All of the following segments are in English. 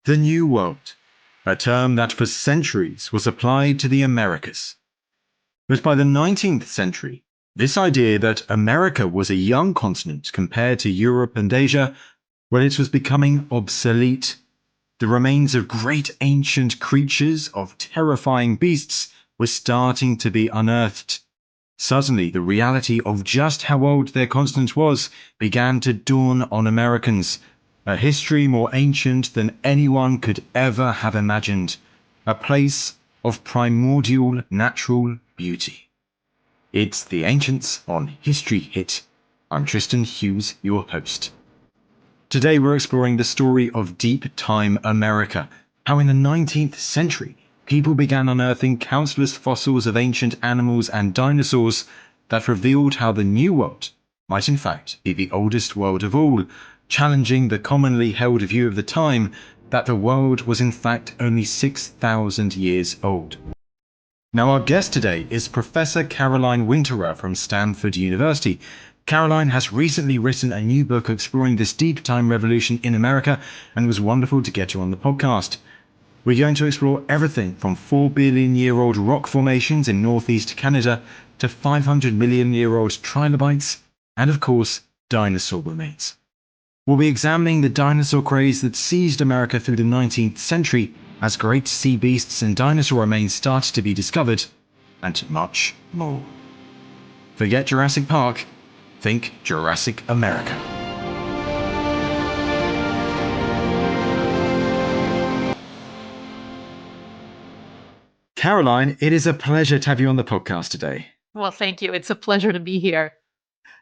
The New World, a term that for centuries was applied to the Americas. But by the 19th century, this idea that America was a young continent compared to Europe and Asia, well, it was becoming obsolete. The remains of great ancient creatures, of terrifying beasts, were starting to be unearthed. Suddenly, the reality of just how old their continent was began to dawn on Americans. A history more ancient than anyone could ever have imagined. A place of primordial natural beauty. It's The Ancients on History Hit. I'm Tristan Hughes, your host. Today we're exploring the story of Deep Time America, how in the 19th century people began unearthing countless fossils of ancient animals and dinosaurs that revealed how the New World might in fact be the oldest world of all, challenging the commonly held view of the time that the world was in fact only 6,000 years old. Now our guest today is Professor Caroline Winterer from Stanford University. Caroline has recently written a new book exploring this deep time revolution in America, and it was wonderful to get you on the podcast. We're going to explore everything from 4 billion year old rock formations in northeast Canada to 500 million year old trilobites, and of course, dinosaur remains. We'll be examining the dinosaur craze that seized America through the 19th century as great sea beasts and dinosaur remains started to be discovered, and much more. Forget Jurassic Park. Think Jurassic America. Caroline, it is a pleasure to have you on the podcast today. Well, thank you. It's a pleasure to be here.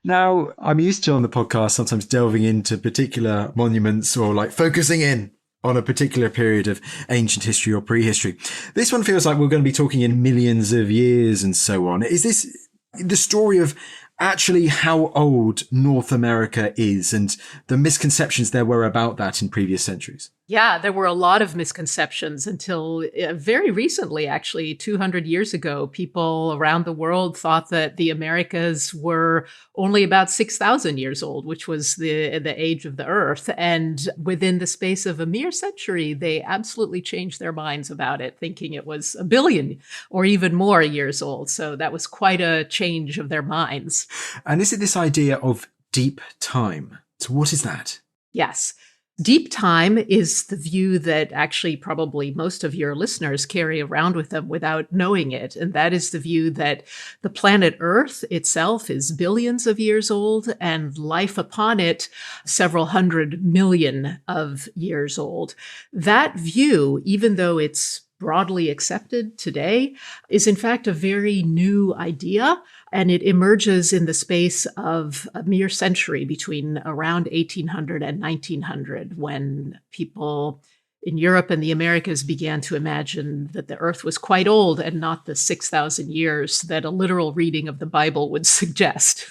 Now, I'm used to on the podcast sometimes delving into particular monuments or like focusing in on a particular period of ancient history or prehistory. This one feels like we're going to be talking in millions of years and so on. Is this the story of actually how old North America is and the misconceptions there were about that in previous centuries? Yeah, there were a lot of misconceptions until very recently, actually, 200 years ago. People around the world thought that the Americas were only about 6,000 years old, which was the age of the Earth. And within the space of a mere century, they absolutely changed their minds about it, thinking it was a billion or even more years old. So that was quite a change of their minds. And is it this idea of deep time? So what is that? Yes. Deep time is the view that actually probably most of your listeners carry around with them without knowing it. And that is the view that the planet Earth itself is billions of years old and life upon it several hundred million of years old. That view, even though it's broadly accepted today, is in fact a very new idea. And it emerges in the space of a mere century between around 1800 and 1900, when people in Europe and the Americas began to imagine that the Earth was quite old and not the 6,000 years that a literal reading of the Bible would suggest.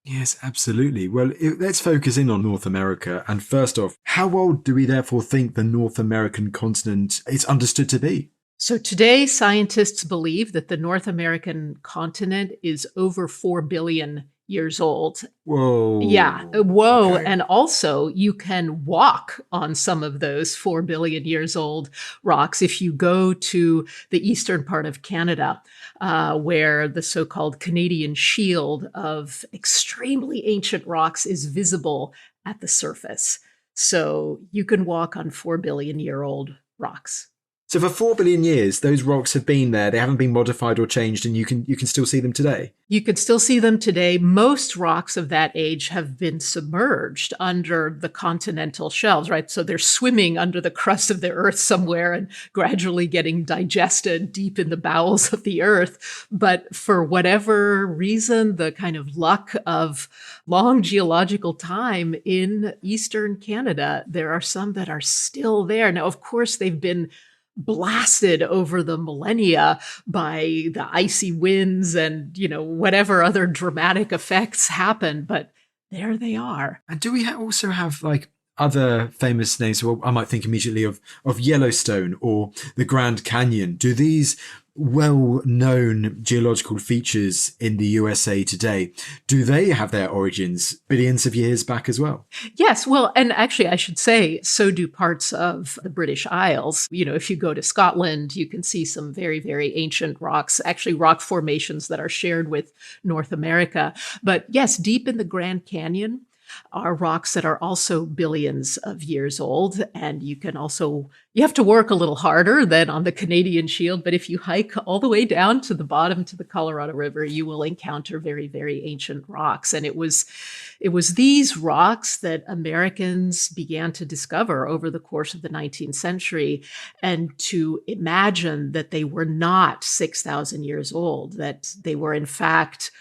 Yes, absolutely. Well, let's focus in on North America. And first off, how old do we therefore think the North American continent is understood to be? So today, scientists believe that the North American continent is over 4 billion years old. Whoa. Yeah. Whoa. Okay. And also you can walk on some of those 4 billion years old rocks if you go to the eastern part of Canada, where the so-called Canadian shield of extremely ancient rocks is visible at the surface. So you can walk on 4 billion year old rocks. So for 4 billion years, those rocks have been there. They haven't been modified or changed, and you can still see them today. You can still see them today. Most rocks of that age have been submerged under the continental shelves, right? So they're swimming under the crust of the earth somewhere and gradually getting digested deep in the bowels of the earth. But for whatever reason, the kind of luck of long geological time in eastern Canada, there are some that are still there. Now, of course, they've been blasted over the millennia by the icy winds and, whatever other dramatic effects happen, but there they are. And do we also have like other famous names, well, I might think immediately of Yellowstone or the Grand Canyon. Do these well-known geological features in the USA today, do they have their origins billions of years back as well? Yes, well, and actually, I should say, so do parts of the British Isles. If you go to Scotland, you can see some very, very ancient rocks, actually rock formations that are shared with North America. But yes, deep in the Grand Canyon are rocks that are also billions of years old. And you have to work a little harder than on the Canadian Shield. But if you hike all the way down to the bottom to the Colorado River, you will encounter very, very ancient rocks. And it was these rocks that Americans began to discover over the course of the 19th century, and to imagine that they were not 6,000 years old, that they were in fact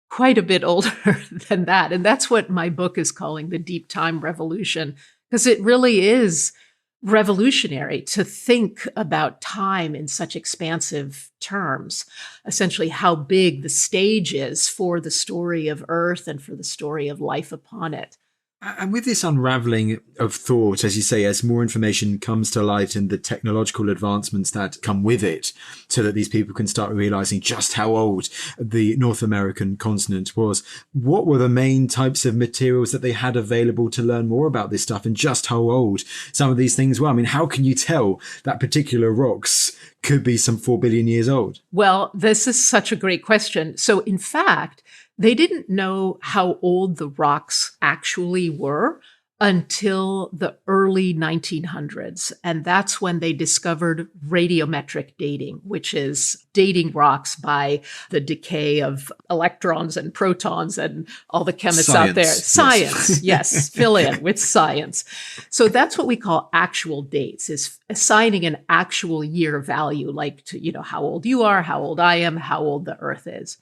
quite a bit older than that. And that's what my book is calling the deep time revolution, because it really is revolutionary to think about time in such expansive terms, essentially how big the stage is for the story of Earth and for the story of life upon it. And with this unraveling of thought, as you say, as more information comes to light and the technological advancements that come with it, so that these people can start realizing just how old the North American continent was, what were the main types of materials that they had available to learn more about this stuff and just how old some of these things were? I mean, how can you tell that particular rocks could be some 4 billion years old? Well, this is such a great question. So in fact, they didn't know how old the rocks actually were until the early 1900s. And that's when they discovered radiometric dating, which is dating rocks by the decay of electrons and protons and all the chemists out there. Science, yes, fill in with science. So that's what we call actual dates, is assigning an actual year value, like to, how old you are, how old I am, how old the Earth is.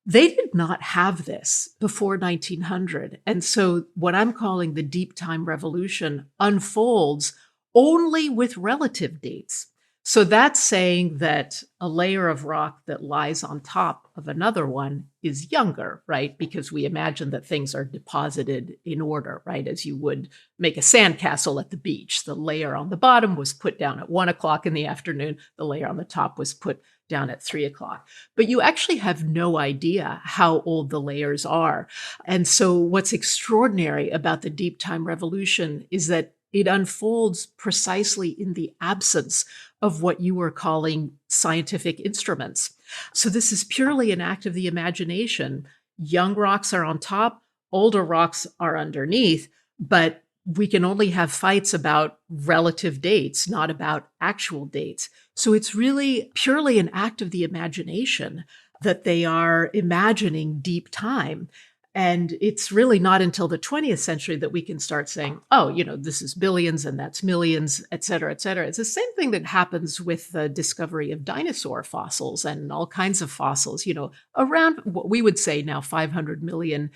They did not have this before 1900. And so what I'm calling the deep time revolution unfolds only with relative dates. So that's saying that a layer of rock that lies on top of another one is younger, right? Because we imagine that things are deposited in order, right? As you would make a sandcastle at the beach. The layer on the bottom was put down at 1 o'clock in the afternoon. The layer on the top was put down at 3 o'clock. But you actually have no idea how old the layers are. And so what's extraordinary about the deep time revolution is that it unfolds precisely in the absence of what you were calling scientific instruments. So this is purely an act of the imagination. Young rocks are on top, older rocks are underneath, but we can only have fights about relative dates, not about actual dates. So it's really purely an act of the imagination that they are imagining deep time. And it's really not until the 20th century that we can start saying, oh, this is billions and that's millions, et cetera, et cetera. It's the same thing that happens with the discovery of dinosaur fossils and all kinds of fossils, around what we would say now 500 million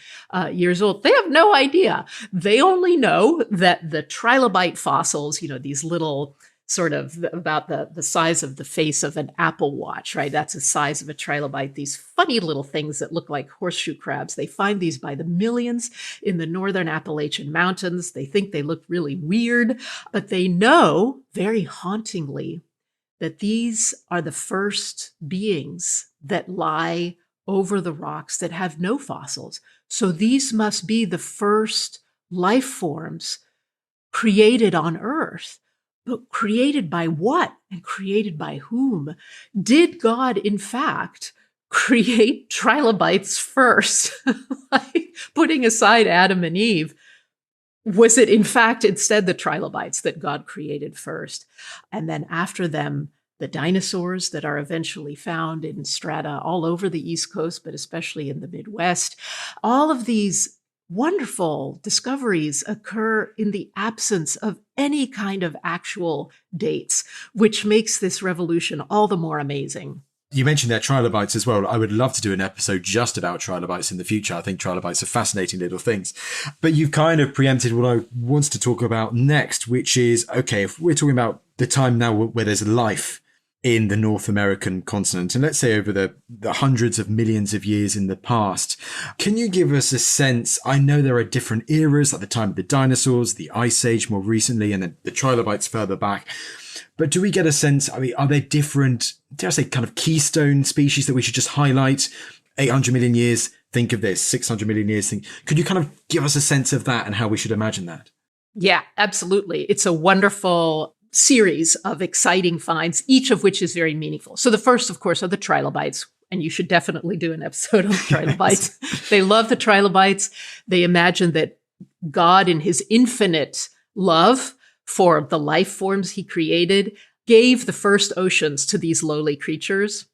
years old. They have no idea. They only know that the trilobite fossils, these little sort of about the size of the face of an Apple Watch, right? That's the size of a trilobite. These funny little things that look like horseshoe crabs. They find these by the millions in the northern Appalachian Mountains. They think they look really weird, but they know very hauntingly that these are the first beings that lie over the rocks that have no fossils. So these must be the first life forms created on Earth. But created by what and created by whom? Did God, in fact, create trilobites first? Like putting aside Adam and Eve, was it in fact instead the trilobites that God created first? And then after them, the dinosaurs that are eventually found in strata all over the East Coast, but especially in the Midwest. All of these wonderful discoveries occur in the absence of any kind of actual dates, which makes this revolution all the more amazing. You mentioned their trilobites as well. I would love to do an episode just about trilobites in the future. I think trilobites are fascinating little things. But you've kind of preempted what I want to talk about next, which is, okay, if we're talking about the time now where there's life in the North American continent, and let's say over the hundreds of millions of years in the past. Can you give us a sense? I know there are different eras, like the time of the dinosaurs, the Ice Age more recently, and then the trilobites further back. But do we get a sense, I mean, are there different, dare I say, kind of keystone species that we should just highlight? 800 million years, think of this. 600 million years, think. Could you kind of give us a sense of that and how we should imagine that? Yeah, absolutely. It's a wonderful series of exciting finds, each of which is very meaningful. So the first, of course, are the trilobites. And you should definitely do an episode on the trilobites. They love the trilobites. They imagine that God, in his infinite love for the life forms he created, gave the first oceans to these lowly creatures.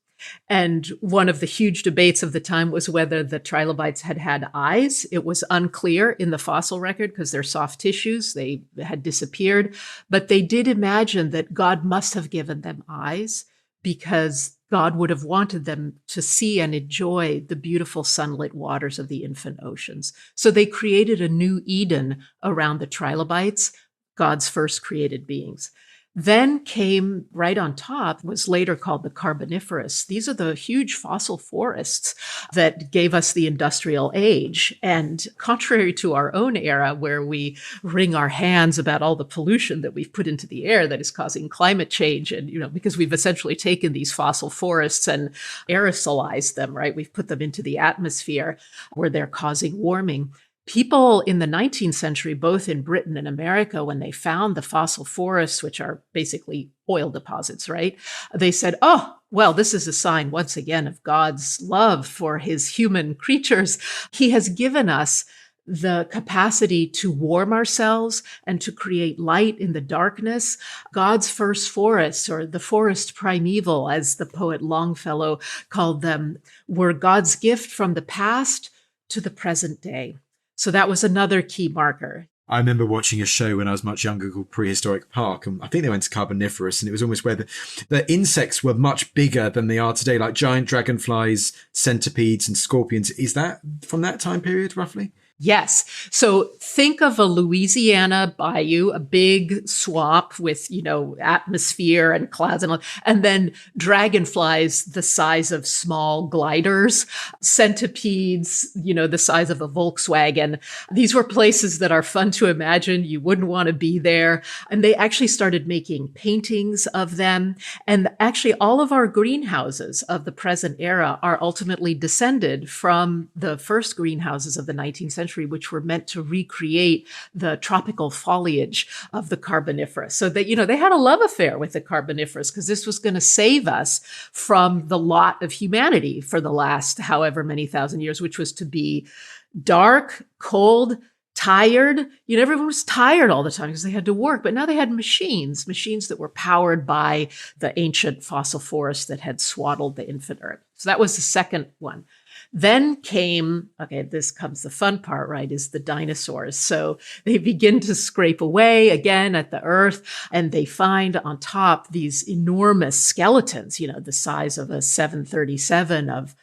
And one of the huge debates of the time was whether the trilobites had had eyes. It was unclear in the fossil record because they're soft tissues. They had disappeared. But they did imagine that God must have given them eyes because God would have wanted them to see and enjoy the beautiful sunlit waters of the infant oceans. So they created a new Eden around the trilobites, God's first created beings. Then came right on top, was later called the Carboniferous. These are the huge fossil forests that gave us the industrial age. And contrary to our own era, where we wring our hands about all the pollution that we've put into the air that is causing climate change, and, because we've essentially taken these fossil forests and aerosolized them, right? We've put them into the atmosphere where they're causing warming. People in the 19th century, both in Britain and America, when they found the fossil forests, which are basically oil deposits, right? They said, oh, well, this is a sign once again of God's love for his human creatures. He has given us the capacity to warm ourselves and to create light in the darkness. God's first forests, or the forest primeval, as the poet Longfellow called them, were God's gift from the past to the present day. So that was another key marker. I remember watching a show when I was much younger called Prehistoric Park, and I think they went to Carboniferous, and it was almost where the insects were much bigger than they are today, like giant dragonflies, centipedes, and scorpions. Is that from that time period, roughly? Yes. So think of a Louisiana bayou, a big swamp with, atmosphere and clouds and then dragonflies the size of small gliders, centipedes, the size of a Volkswagen. These were places that are fun to imagine. You wouldn't want to be there. And they actually started making paintings of them. And actually all of our greenhouses of the present era are ultimately descended from the first greenhouses of the 19th century, which were meant to recreate the tropical foliage of the Carboniferous. So that, they had a love affair with the Carboniferous because this was going to save us from the lot of humanity for the last however many thousand years, which was to be dark, cold, tired. Everyone was tired all the time because they had to work, but now they had machines that were powered by the ancient fossil forests that had swaddled the infant earth. So that was the second one. Then came, this comes the fun part, right, is the dinosaurs. So they begin to scrape away again at the earth, and they find on top these enormous skeletons, the size of a 737 of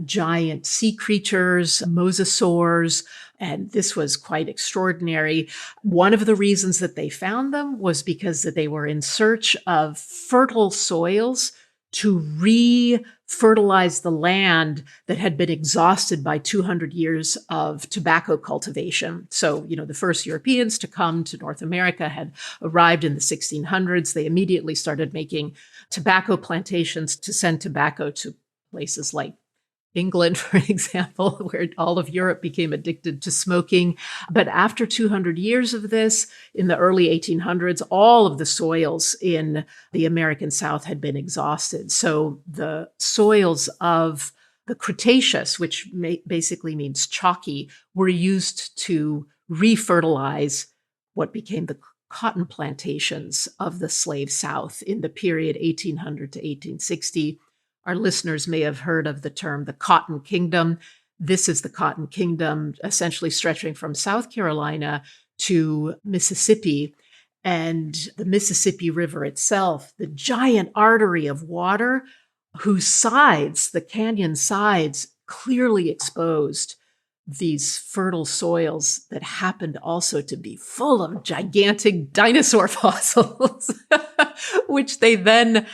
giant sea creatures, mosasaurs, and this was quite extraordinary. One of the reasons that they found them was because that they were in search of fertile soils to re-fertilize the land that had been exhausted by 200 years of tobacco cultivation. So, the first Europeans to come to North America had arrived in the 1600s. They immediately started making tobacco plantations to send tobacco to places like England, for example, where all of Europe became addicted to smoking. But after 200 years of this, in the early 1800s, all of the soils in the American South had been exhausted. So the soils of the Cretaceous, which basically means chalky, were used to refertilize what became the cotton plantations of the slave South in the period 1800 to 1860. Our listeners may have heard of the term the Cotton Kingdom. This is the Cotton Kingdom, essentially stretching from South Carolina to Mississippi. And the Mississippi River itself, the giant artery of water whose sides, the canyon sides, clearly exposed these fertile soils that happened also to be full of gigantic dinosaur fossils, which they then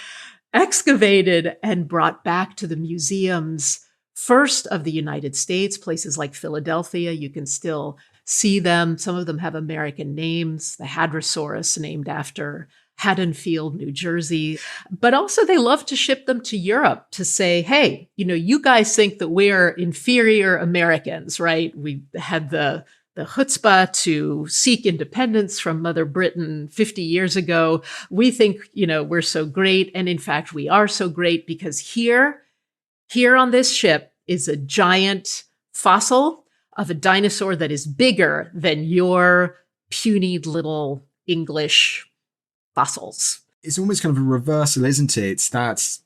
excavated and brought back to the museums, first of the United States, places like Philadelphia. You can still see them. Some of them have American names, the Hadrosaurus, named after Haddonfield, New Jersey. But also they love to ship them to Europe to say, hey, you guys think that we're inferior Americans, right? We had the chutzpah to seek independence from Mother Britain 50 years ago. We think, we're so great. And in fact, we are so great because here on this ship is a giant fossil of a dinosaur that is bigger than your puny little English fossils. It's almost kind of a reversal, isn't it? It's that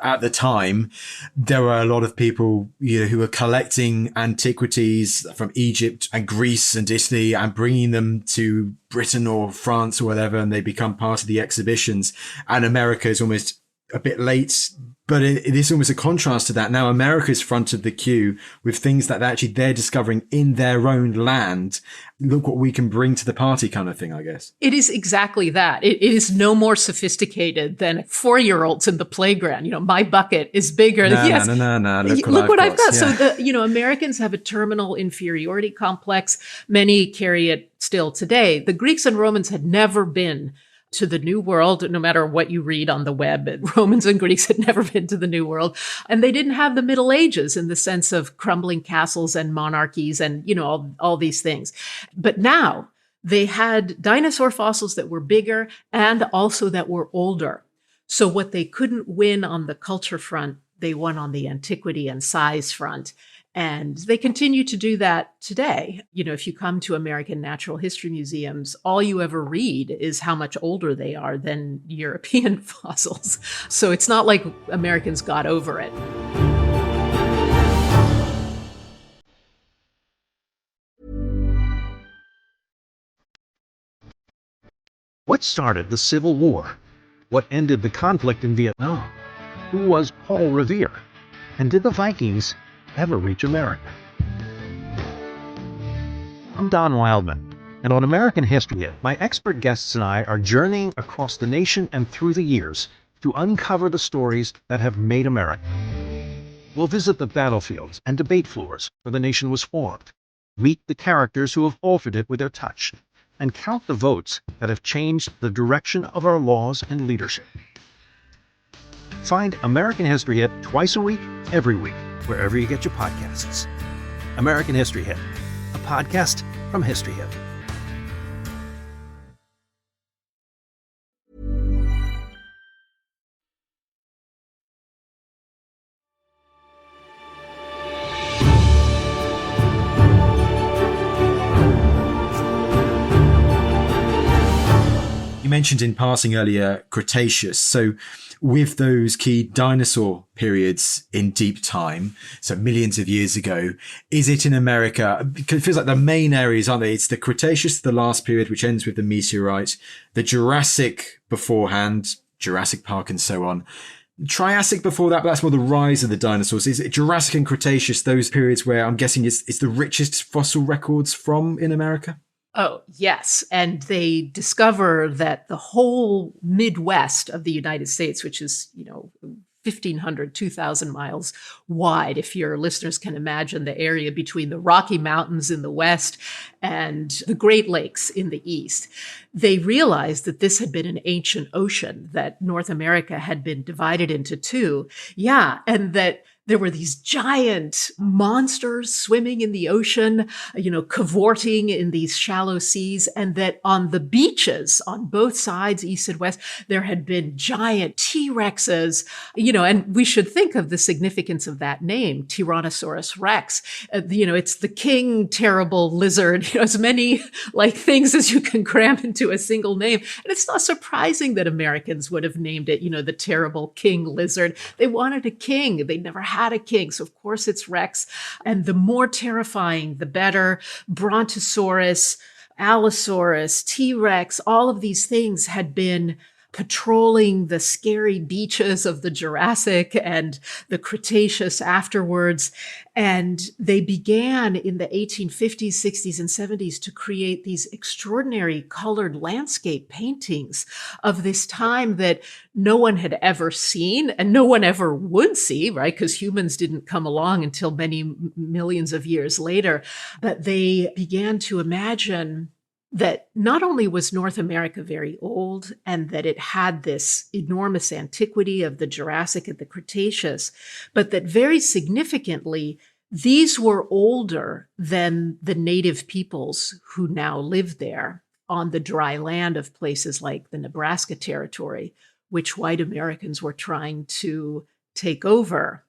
at the time, there were a lot of people who were collecting antiquities from Egypt and Greece and Italy and bringing them to Britain or France or whatever, and they become part of the exhibitions. And America is almost a bit late, but it is almost a contrast to that. Now America's front of the queue with things that actually they're discovering in their own land. Look what we can bring to the party kind of thing, I guess. It is exactly that. It is no more sophisticated than 4-year-olds in the playground. My bucket is bigger. No. Look what I've got. Yeah. So Americans have a terminal inferiority complex. Many carry it still today. The Greeks and Romans had never been to the New World, no matter what you read on the web. Romans and Greeks had never been to the New World. And they didn't have the Middle Ages in the sense of crumbling castles and monarchies and, all these things. But now they had dinosaur fossils that were bigger and also that were older. So what they couldn't win on the culture front, they won on the antiquity and size front. And they continue to do that today. If you come to American natural history museums, all you ever read is how much older they are than European fossils. So it's not like Americans got over it. What started the Civil War? What ended the conflict in Vietnam? Who was Paul Revere? And did the Vikings ever reach America? I'm Don Wildman, and on American History Hit, my expert guests and I are journeying across the nation and through the years to uncover the stories that have made America. We'll visit the battlefields and debate floors where the nation was formed, meet the characters who have altered it with their touch, and count the votes that have changed the direction of our laws and leadership. Find American History Hit twice a week, every week, wherever you get your podcasts. American History Hit, a podcast from History Hit. You mentioned in passing earlier Cretaceous. So with those key dinosaur periods in deep time, so millions of years ago, is it in America? Because it feels like the main areas, aren't they? It's the Cretaceous, the last period, which ends with the meteorite, the Jurassic beforehand, Jurassic Park and so on. Triassic before that, but that's more the rise of the dinosaurs. Is it Jurassic and Cretaceous, those periods where I'm guessing it's the richest fossil records from in America? Oh, yes. And they discover that the whole Midwest of the United States, which is, 1,500, 2,000 miles wide, if your listeners can imagine the area between the Rocky Mountains in the west and the Great Lakes in the east. They realized that this had been an ancient ocean, that North America had been divided into two. Yeah, and that there were these giant monsters swimming in the ocean, cavorting in these shallow seas, and that on the beaches on both sides, east and west, there had been giant T-Rexes, and we should think of the significance of that name, Tyrannosaurus Rex. It's the king terrible lizard, as many things as you can cram into a single name. And it's not surprising that Americans would have named it, the terrible king lizard. They wanted a king. They never had a king. So of course it's Rex. And the more terrifying, the better. Brontosaurus, Allosaurus, T-Rex, all of these things had been patrolling the scary beaches of the Jurassic and the Cretaceous afterwards. And they began in the 1850s, 60s, and 70s to create these extraordinary colored landscape paintings of this time that no one had ever seen and no one ever would see, right? Because humans didn't come along until many millions of years later. But they began to imagine that not only was North America very old and that it had this enormous antiquity of the Jurassic and the Cretaceous, but that very significantly, these were older than the native peoples who now live there on the dry land of places like the Nebraska Territory, which white Americans were trying to take over.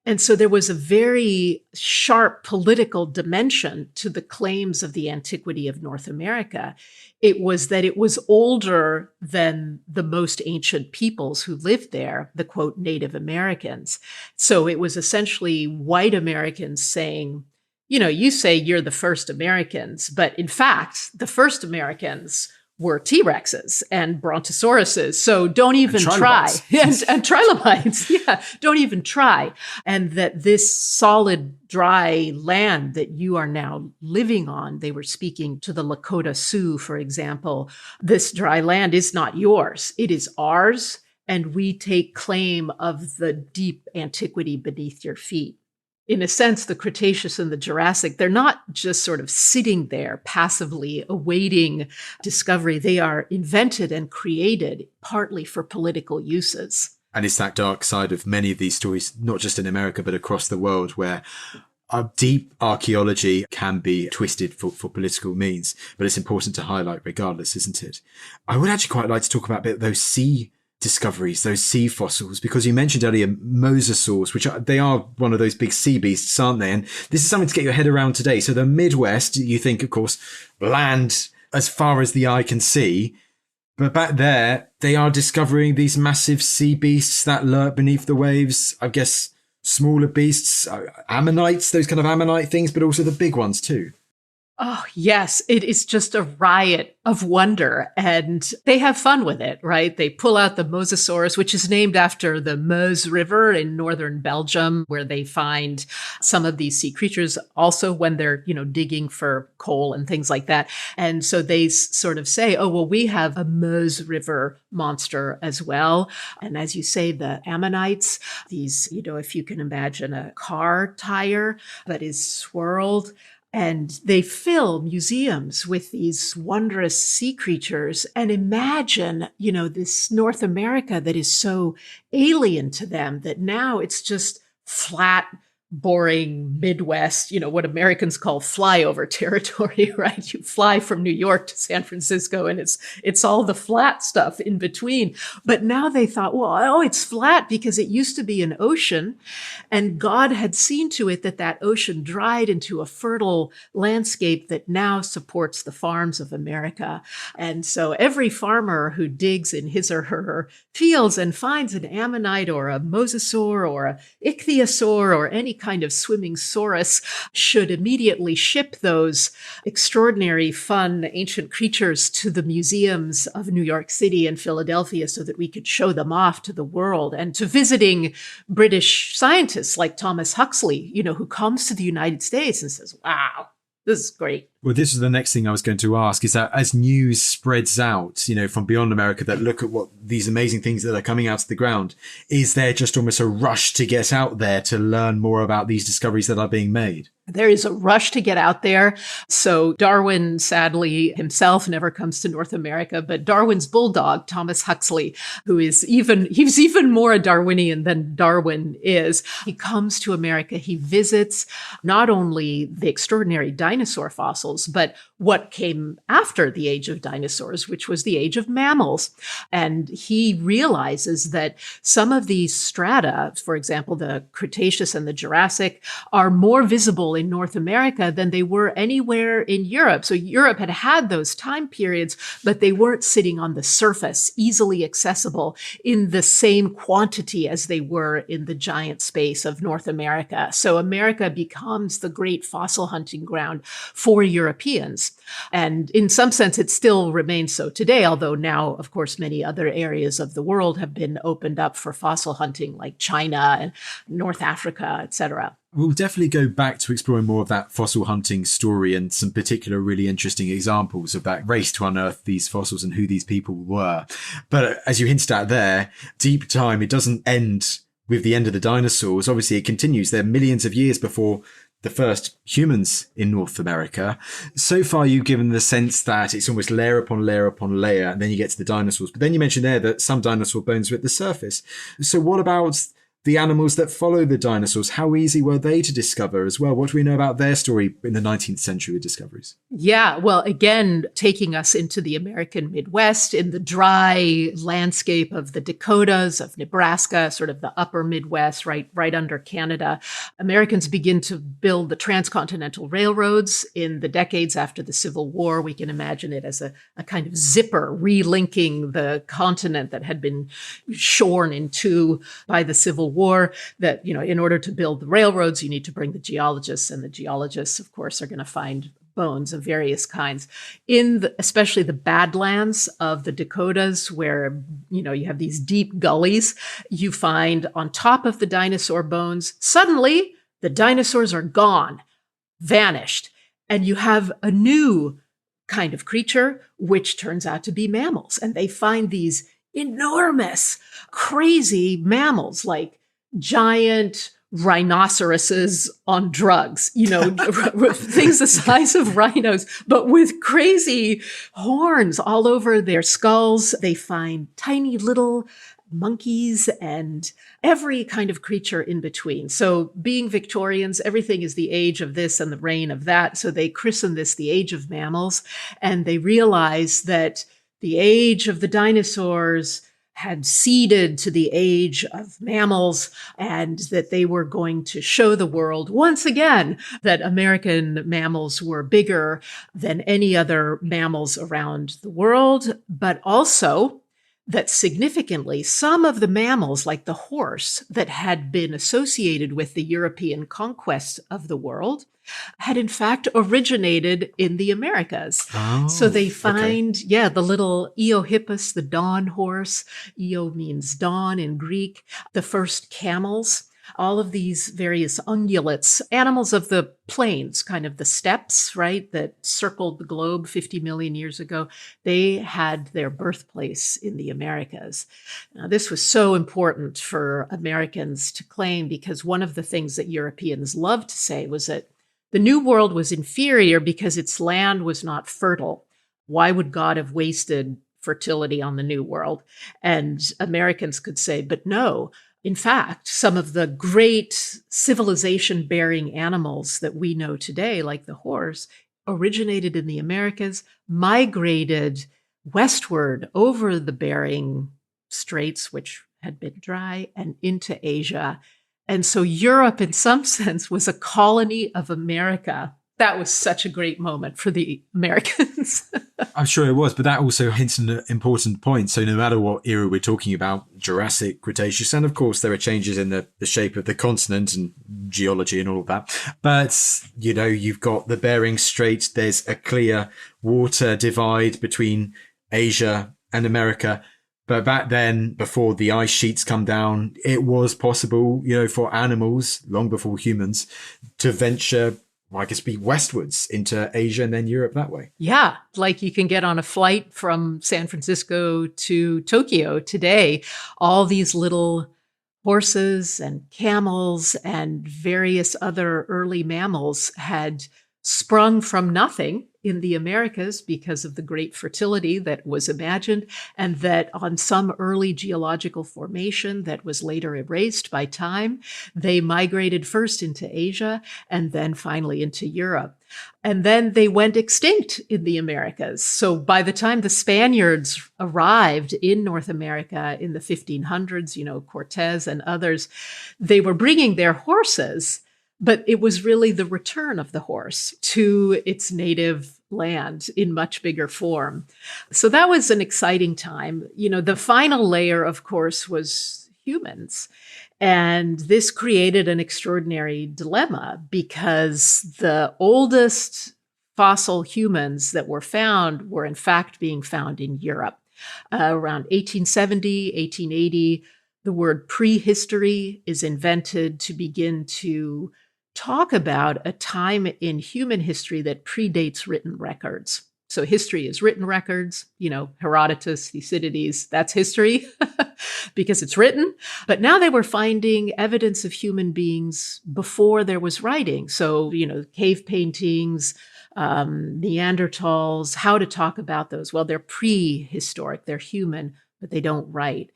And so there was a very sharp political dimension to the claims of the antiquity of North America. It was that it was older than the most ancient peoples who lived there, the quote, Native Americans. So it was essentially white Americans saying, you know, you say you're the first Americans, but in fact, the first Americans were T-Rexes and Brontosauruses. So don't even try. And trilobites. Yeah, don't even try. And that this solid, dry land that you are now living on, they were speaking to the Lakota Sioux, for example, this dry land is not yours. It is ours. And we take claim of the deep antiquity beneath your feet. In a sense, the Cretaceous and the Jurassic, they're not just sort of sitting there passively awaiting discovery. They are invented and created partly for political uses. And it's that dark side of many of these stories, not just in America, but across the world, where our deep archaeology can be twisted for political means. But it's important to highlight regardless, isn't it? I would actually quite like to talk about a bit of those sea discoveries, those sea fossils, because you mentioned earlier mosasaurs, which they are one of those big sea beasts, aren't they? And this is something to get your head around today. So the Midwest, you think, of course, land as far as the eye can see. But back there, they are discovering these massive sea beasts that lurk beneath the waves. I guess smaller beasts, ammonites, those kind of ammonite things, but also the big ones too. Oh, yes. It is just a riot of wonder. And they have fun with it, right? They pull out the Mosasaurus, which is named after the Meuse River in northern Belgium, where they find some of these sea creatures also when they're, digging for coal and things like that. And so they sort of say, oh, well, we have a Meuse River monster as well. And as you say, the ammonites, these, if you can imagine a car tire that is swirled. And they fill museums with these wondrous sea creatures and imagine, this North America that is so alien to them that now it's just flat, boring Midwest, what Americans call flyover territory, right? You fly from New York to San Francisco and it's all the flat stuff in between. But now they thought, it's flat because it used to be an ocean and God had seen to it that ocean dried into a fertile landscape that now supports the farms of America. And so every farmer who digs in his or her fields and finds an ammonite or a mosasaur or a ichthyosaur or any kind of swimming saurus should immediately ship those extraordinary, fun, ancient creatures to the museums of New York City and Philadelphia so that we could show them off to the world, and to visiting British scientists like Thomas Huxley, who comes to the United States and says, wow, this is great. Well, this is the next thing I was going to ask, is that as news spreads out, from beyond America, that look at what these amazing things that are coming out of the ground, is there just almost a rush to get out there to learn more about these discoveries that are being made? There is a rush to get out there. So Darwin, sadly, himself never comes to North America, but Darwin's bulldog, Thomas Huxley, he's even more a Darwinian than Darwin is. He comes to America. He visits not only the extraordinary dinosaur fossils, but what came after the age of dinosaurs, which was the age of mammals. And he realizes that some of these strata, for example, the Cretaceous and the Jurassic, are more visible accessible in North America than they were anywhere in Europe. So Europe had had those time periods, but they weren't sitting on the surface, easily accessible in the same quantity as they were in the giant space of North America. So America becomes the great fossil hunting ground for Europeans. And in some sense, it still remains so today, although now, of course, many other areas of the world have been opened up for fossil hunting, like China and North Africa, etc. We'll definitely go back to exploring more of that fossil hunting story and some particular really interesting examples of that race to unearth these fossils and who these people were. But as you hinted at there, deep time, it doesn't end with the end of the dinosaurs. Obviously, it continues. They're millions of years before the first humans in North America. So far, you've given the sense that it's almost layer upon layer upon layer, and then you get to the dinosaurs. But then you mentioned there that some dinosaur bones were at the surface. So what about the animals that follow the dinosaurs? How easy were they to discover as well? What do we know about their story in the 19th century with discoveries? Yeah, well, again, taking us into the American Midwest, in the dry landscape of the Dakotas, of Nebraska, sort of the upper Midwest, right under Canada, Americans begin to build the transcontinental railroads in the decades after the Civil War. We can imagine it as a kind of zipper relinking the continent that had been shorn in two by the Civil War. That, in order to build the railroads, you need to bring the geologists, and the geologists, of course, are going to find bones of various kinds especially the Badlands of the Dakotas, where, you have these deep gullies. You find on top of the dinosaur bones, suddenly the dinosaurs are gone, vanished. And you have a new kind of creature, which turns out to be mammals. And they find these enormous, crazy mammals, like giant rhinoceroses on drugs, things the size of rhinos, but with crazy horns all over their skulls. They find tiny little monkeys and every kind of creature in between. So being Victorians, everything is the age of this and the reign of that. So they christen this the age of mammals, and they realize that the age of the dinosaurs had ceded to the age of mammals, and that they were going to show the world once again that American mammals were bigger than any other mammals around the world, but also that significantly some of the mammals, like the horse, that had been associated with the European conquest of the world, had in fact originated in the Americas. Oh, so they find, the little Eohippus, the dawn horse. Eo means dawn in Greek. The first camels, all of these various ungulates, animals of the plains, kind of the steppes, right, that circled the globe 50 million years ago. They had their birthplace in the Americas. Now, this was so important for Americans to claim, because one of the things that Europeans loved to say was that the New World was inferior because its land was not fertile. Why would God have wasted fertility on the New World? And Americans could say, but no. In fact, some of the great civilization-bearing animals that we know today, like the horse, originated in the Americas, migrated westward over the Bering Straits, which had been dry, and into Asia. And so Europe, in some sense, was a colony of America. That was such a great moment for the Americans. I'm sure it was, but that also hints at an important point. So no matter what era we're talking about, Jurassic, Cretaceous, and of course there are changes in the shape of the continent and geology and all of that. But, you've got the Bering Strait. There's a clear water divide between Asia and America. But back then, before the ice sheets come down, it was possible, for animals, long before humans, to venture, westwards into Asia and then Europe that way. Yeah, like you can get on a flight from San Francisco to Tokyo today. All these little horses and camels and various other early mammals had sprung from nothing in the Americas because of the great fertility that was imagined, and that on some early geological formation that was later erased by time, they migrated first into Asia and then finally into Europe. And then they went extinct in the Americas. So by the time the Spaniards arrived in North America in the 1500s, Cortez and others, they were bringing their horses, But it was really the return of the horse to its native land in much bigger form. So that was an exciting time. The final layer, of course, was humans. And this created an extraordinary dilemma because the oldest fossil humans that were found were in fact being found in Europe. Around 1870, 1880, the word prehistory is invented to begin to talk about a time in human history that predates written records. So history is written records, Herodotus, Thucydides, that's history because it's written. But now they were finding evidence of human beings before there was writing. So, cave paintings, Neanderthals, how to talk about those. Well, they're prehistoric, they're human, but they don't write.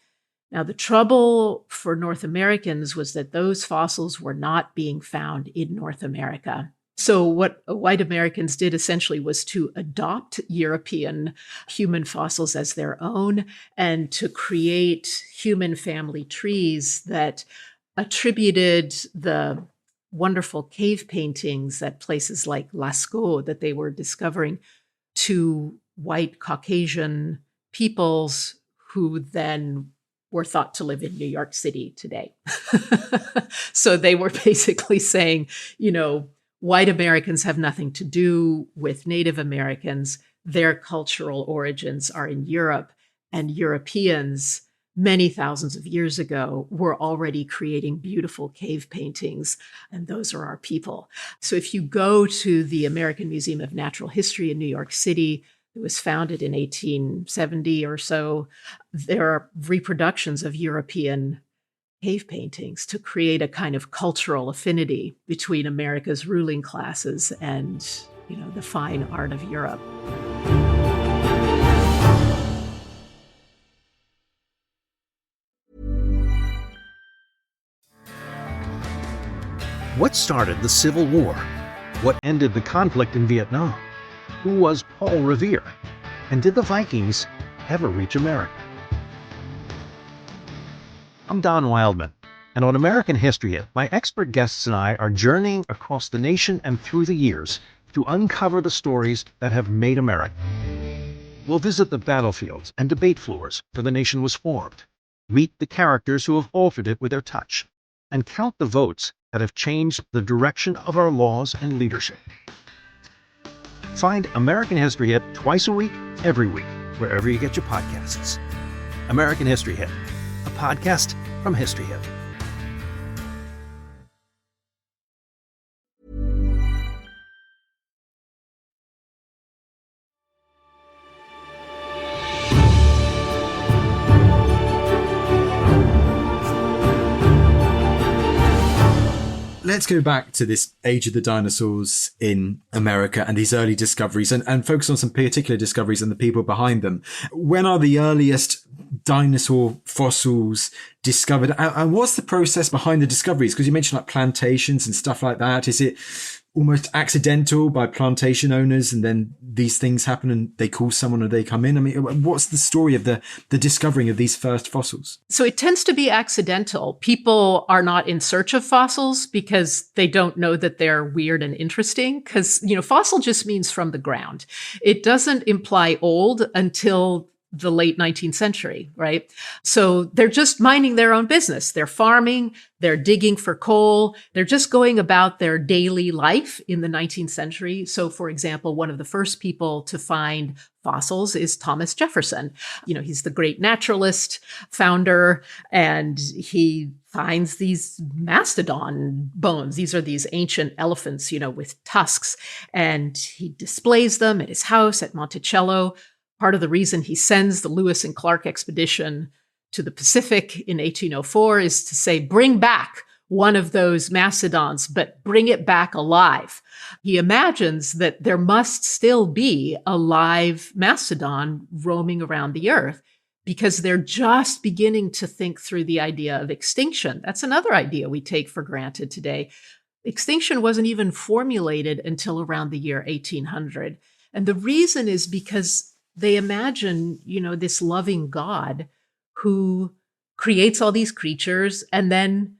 Now, the trouble for North Americans was that those fossils were not being found in North America. So what white Americans did essentially was to adopt European human fossils as their own and to create human family trees that attributed the wonderful cave paintings at places like Lascaux that they were discovering to white Caucasian peoples who then were thought to live in New York City today. So they were basically saying, white Americans have nothing to do with Native Americans. Their cultural origins are in Europe, and Europeans, many thousands of years ago, were already creating beautiful cave paintings, and those are our people. So if you go to the American Museum of Natural History in New York City, it was founded in 1870 or so, there are reproductions of European cave paintings to create a kind of cultural affinity between America's ruling classes and, the fine art of Europe. What started the Civil War? What ended the conflict in Vietnam? Who was Paul Revere? And did the Vikings ever reach America? I'm Don Wildman, and on American History Hit, my expert guests and I are journeying across the nation and through the years to uncover the stories that have made America. We'll visit the battlefields and debate floors where the nation was formed, meet the characters who have altered it with their touch, and count the votes that have changed the direction of our laws and leadership. Find American History Hit twice a week, every week, wherever you get your podcasts. American History Hit, a podcast from History Hit. Let's go back to this age of the dinosaurs in America and these early discoveries and focus on some particular discoveries and the people behind them. When are the earliest dinosaur fossils discovered? And what's the process behind the discoveries? Because you mentioned like plantations and stuff like that. Is it almost accidental by plantation owners and then these things happen and they call someone or they come in? I mean, what's the story of the discovering of these first fossils? So it tends to be accidental. People are not in search of fossils because they don't know that they're weird and interesting. Because, fossil just means from the ground. It doesn't imply old until the late 19th century, right? So they're just minding their own business. They're farming, they're digging for coal, they're just going about their daily life in the 19th century. So, for example, one of the first people to find fossils is Thomas Jefferson. He's the great naturalist, founder, and he finds these mastodon bones. These are these ancient elephants, with tusks, and he displays them at his house at Monticello. Part of the reason he sends the Lewis and Clark expedition to the Pacific in 1804 is to say, bring back one of those mastodons, but bring it back alive. He imagines that there must still be a live mastodon roaming around the earth because they're just beginning to think through the idea of extinction. That's another idea we take for granted today. Extinction wasn't even formulated until around the year 1800. And the reason is because they imagine, this loving God who creates all these creatures and then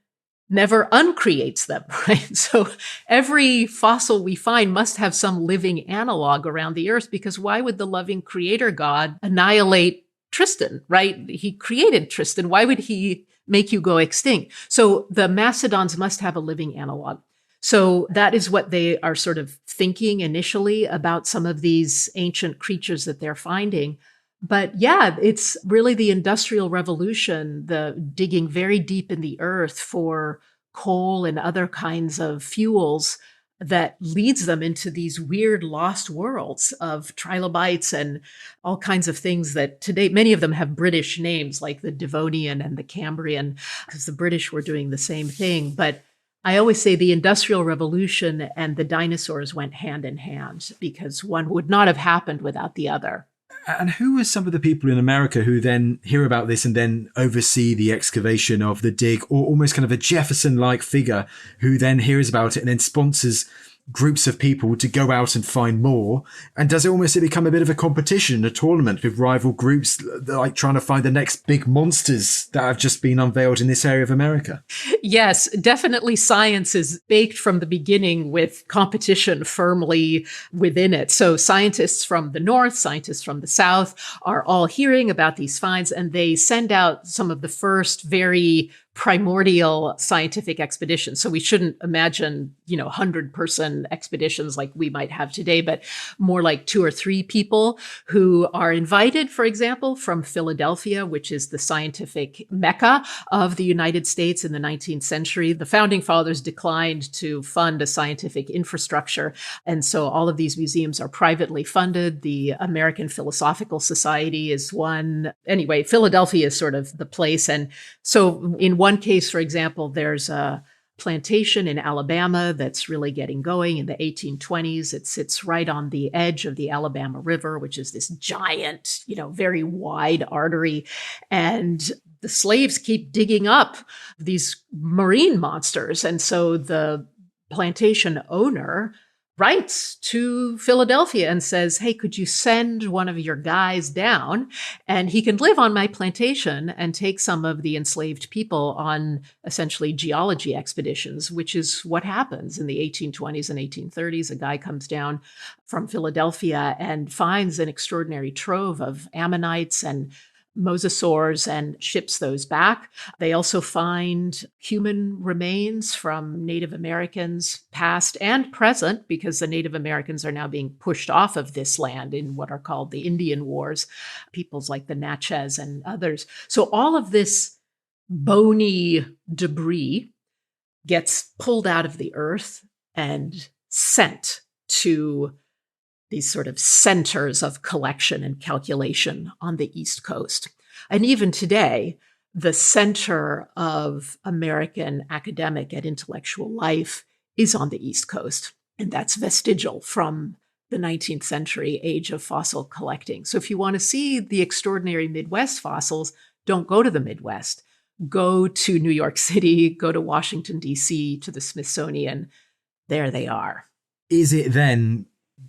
never uncreates them, right? So every fossil we find must have some living analog around the earth, because why would the loving creator God annihilate Tristan, right? He created Tristan. Why would he make you go extinct? So the mastodons must have a living analog. So that is what they are sort of thinking initially about some of these ancient creatures that they're finding. But yeah, it's really the Industrial Revolution, the digging very deep in the earth for coal and other kinds of fuels, that leads them into these weird lost worlds of trilobites and all kinds of things that today, many of them have British names like the Devonian and the Cambrian, because the British were doing the same thing. But I always say the Industrial Revolution and the dinosaurs went hand in hand, because one would not have happened without the other. And who are some of the people in America who then hear about this and then oversee the excavation of the dig, or almost kind of a Jefferson-like figure who then hears about it and then sponsors groups of people to go out and find more? And does it almost become a bit of a competition, a tournament with rival groups, like trying to find the next big monsters that have just been unveiled in this area of America? Yes, definitely science is baked from the beginning with competition firmly within it. So scientists from the north, scientists from the south are all hearing about these finds, and they send out some of the first very primordial scientific expeditions. So we shouldn't imagine, 100-person expeditions like we might have today, but more like 2 or 3 people who are invited, for example, from Philadelphia, which is the scientific mecca of the United States in the 19th century. The founding fathers declined to fund a scientific infrastructure. And so all of these museums are privately funded. The American Philosophical Society is one. Anyway, Philadelphia is sort of the place. And so in one case, for example, there's a plantation in Alabama that's really getting going in the 1820s. It sits right on the edge of the Alabama River, which is this giant, very wide artery. And the slaves keep digging up these marine monsters. And so the plantation owner writes to Philadelphia and says, hey, could you send one of your guys down, and he can live on my plantation and take some of the enslaved people on essentially geology expeditions, which is what happens in the 1820s and 1830s. A guy comes down from Philadelphia and finds an extraordinary trove of ammonites and mosasaurs and ships those back. They also find human remains from Native Americans, past and present, because the Native Americans are now being pushed off of this land in what are called the Indian Wars, peoples like the Natchez and others. So all of this bony debris gets pulled out of the earth and sent to these sort of centers of collection and calculation on the East Coast. And even today, the center of American academic and intellectual life is on the East Coast. And that's vestigial from the 19th century age of fossil collecting. So if you want to see the extraordinary Midwest fossils, don't go to the Midwest. Go to New York City, go to Washington, D.C., to the Smithsonian. There they are. Is it then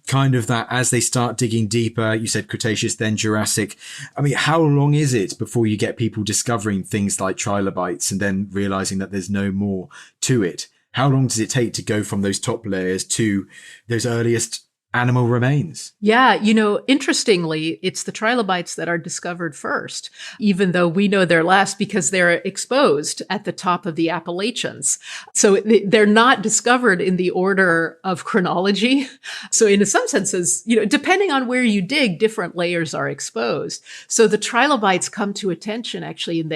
kind of that as they start digging deeper, you said Cretaceous, then Jurassic. I mean, how long is it before you get people discovering things like trilobites and then realizing that there's no more to it? How long does it take to go from those top layers to those earliest animal remains? Yeah, interestingly, it's the trilobites that are discovered first, even though we know they're last because they're exposed at the top of the Appalachians. So they're not discovered in the order of chronology. So in some senses, depending on where you dig, different layers are exposed. So the trilobites come to attention actually in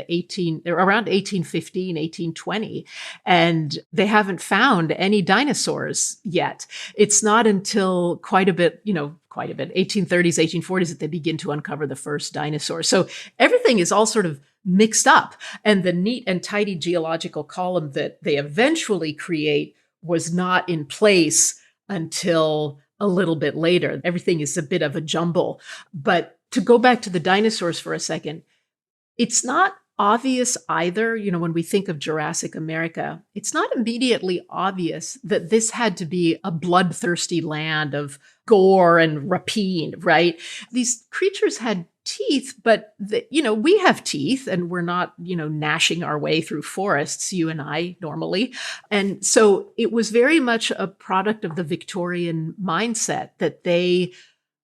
around 1815, 1820, and they haven't found any dinosaurs yet. It's not until quite a bit, 1830s, 1840s, that they begin to uncover the first dinosaurs. So everything is all sort of mixed up. And the neat and tidy geological column that they eventually create was not in place until a little bit later. Everything is a bit of a jumble. But to go back to the dinosaurs for a second, it's not obvious either, when we think of Jurassic America, it's not immediately obvious that this had to be a bloodthirsty land of gore and rapine, right? These creatures had teeth, but we have teeth and we're not, gnashing our way through forests, you and I normally. And so it was very much a product of the Victorian mindset that they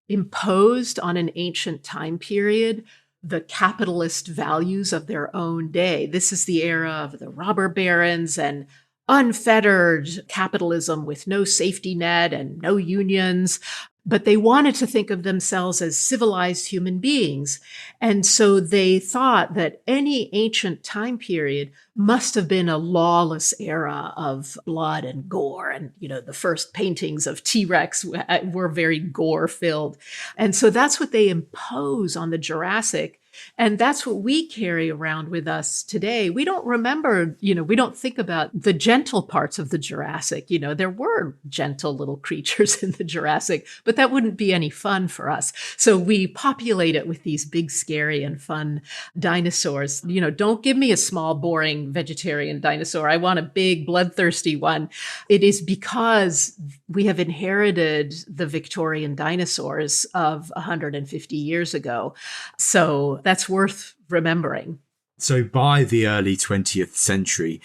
imposed on an ancient time period the capitalist values of their own day. This is the era of the robber barons and unfettered capitalism with no safety net and no unions. But they wanted to think of themselves as civilized human beings. And so they thought that any ancient time period must have been a lawless era of blood and gore. And, the first paintings of T-Rex were very gore-filled. And so that's what they impose on the Jurassic. And that's what we carry around with us today. We don't remember, we don't think about the gentle parts of the Jurassic. There were gentle little creatures in the Jurassic, but that wouldn't be any fun for us. So we populate it with these big, scary and fun dinosaurs. Don't give me a small, boring vegetarian dinosaur. I want a big, bloodthirsty one. It is because we have inherited the Victorian dinosaurs of 150 years ago. So that's worth remembering. So by the early 20th century,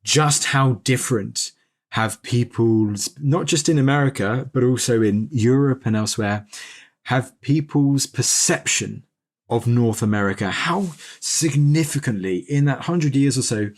just how different have people's, not just in America, but also in Europe and elsewhere, have people's perception of North America, how significantly in that 100 years or so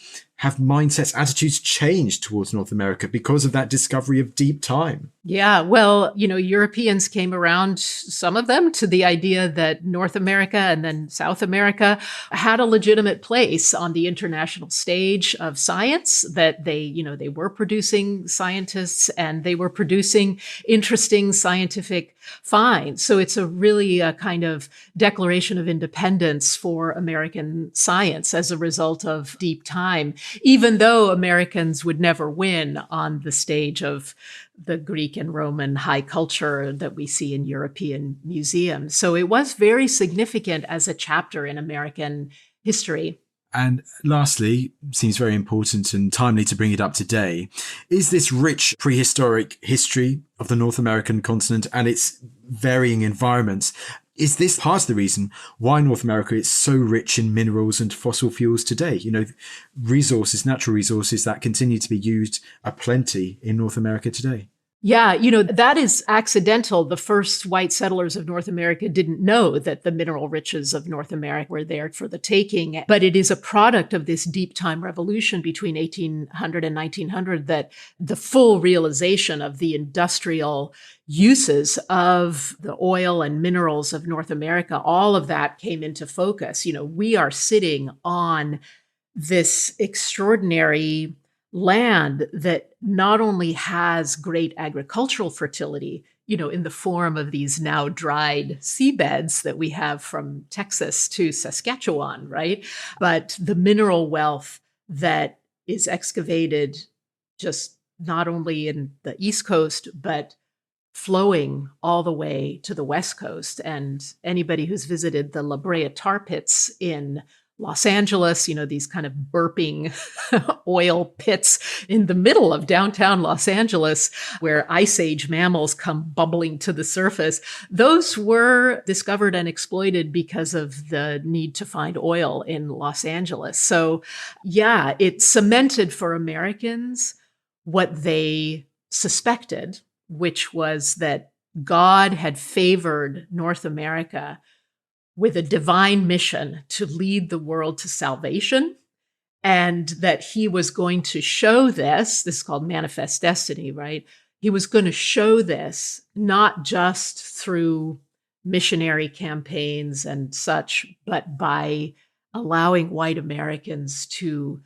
have mindsets, attitudes changed towards North America because of that discovery of deep time? Yeah, well, Europeans came around, some of them, to the idea that North America and then South America had a legitimate place on the international stage of science, that they were producing scientists and they were producing interesting scientific finds. So it's really a kind of declaration of independence for American science as a result of deep time, even though Americans would never win on the stage of the Greek and Roman high culture that we see in European museums. So it was very significant as a chapter in American history. And lastly, seems very important and timely to bring it up today, is this rich prehistoric history of the North American continent and its varying environments. Is this part of the reason why North America is so rich in minerals and fossil fuels today? Resources, natural resources that continue to be used aplenty in North America today. Yeah, that is accidental. The first white settlers of North America didn't know that the mineral riches of North America were there for the taking. But it is a product of this deep time revolution between 1800 and 1900 that the full realization of the industrial uses of the oil and minerals of North America, all of that came into focus. We are sitting on this extraordinary land that not only has great agricultural fertility, in the form of these now dried seabeds that we have from Texas to Saskatchewan, right? But the mineral wealth that is excavated just not only in the East Coast, but flowing all the way to the West Coast. And anybody who's visited the La Brea tar pits in Los Angeles, these kind of burping oil pits in the middle of downtown Los Angeles, where Ice Age mammals come bubbling to the surface. Those were discovered and exploited because of the need to find oil in Los Angeles. So yeah, it cemented for Americans what they suspected, which was that God had favored North America with a divine mission to lead the world to salvation, and that he was going to show this is called manifest destiny, right? He was going to show this not just through missionary campaigns and such, but by allowing white Americans to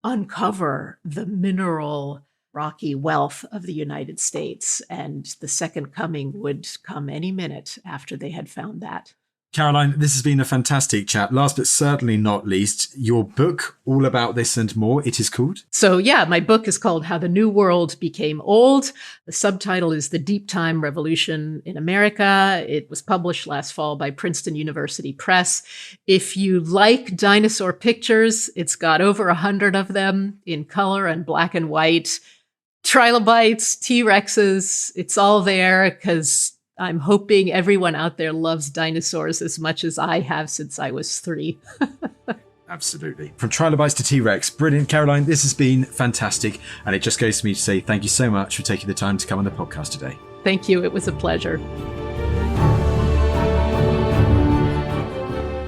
uncover the mineral rocky wealth of the United States. And the second coming would come any minute after they had found that. Caroline, this has been a fantastic chat. Last but certainly not least, your book, all about this and more, it is called? So yeah, my book is called How the New World Became Old. The subtitle is The Deep Time Revolution in America. It was published last fall by Princeton University Press. If you like dinosaur pictures, it's got over 100 of them in color and black and white. Trilobites, T-Rexes, it's all there because I'm hoping everyone out there loves dinosaurs as much as I have since I was 3. Absolutely. From trilobites to T-Rex. Brilliant, Caroline. This has been fantastic. And it just goes to me to say thank you so much for taking the time to come on the podcast today. Thank you. It was a pleasure.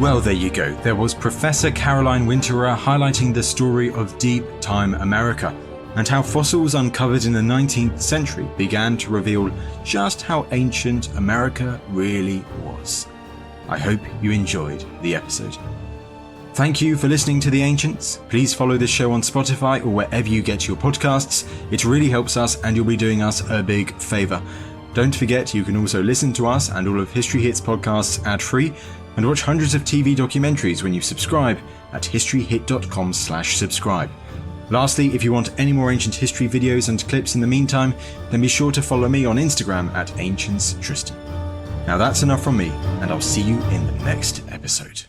Well, there you go. There was Professor Caroline Winterer highlighting the story of deep time America and how fossils uncovered in the 19th century began to reveal just how ancient America really was. I hope you enjoyed the episode. Thank you for listening to The Ancients. Please follow this show on Spotify or wherever you get your podcasts. It really helps us and you'll be doing us a big favour. Don't forget you can also listen to us and all of History Hit's podcasts ad-free and watch hundreds of TV documentaries when you subscribe at historyhit.com/subscribe. Lastly, if you want any more ancient history videos and clips in the meantime, then be sure to follow me on Instagram at AncientsTristan. Now that's enough from me, and I'll see you in the next episode.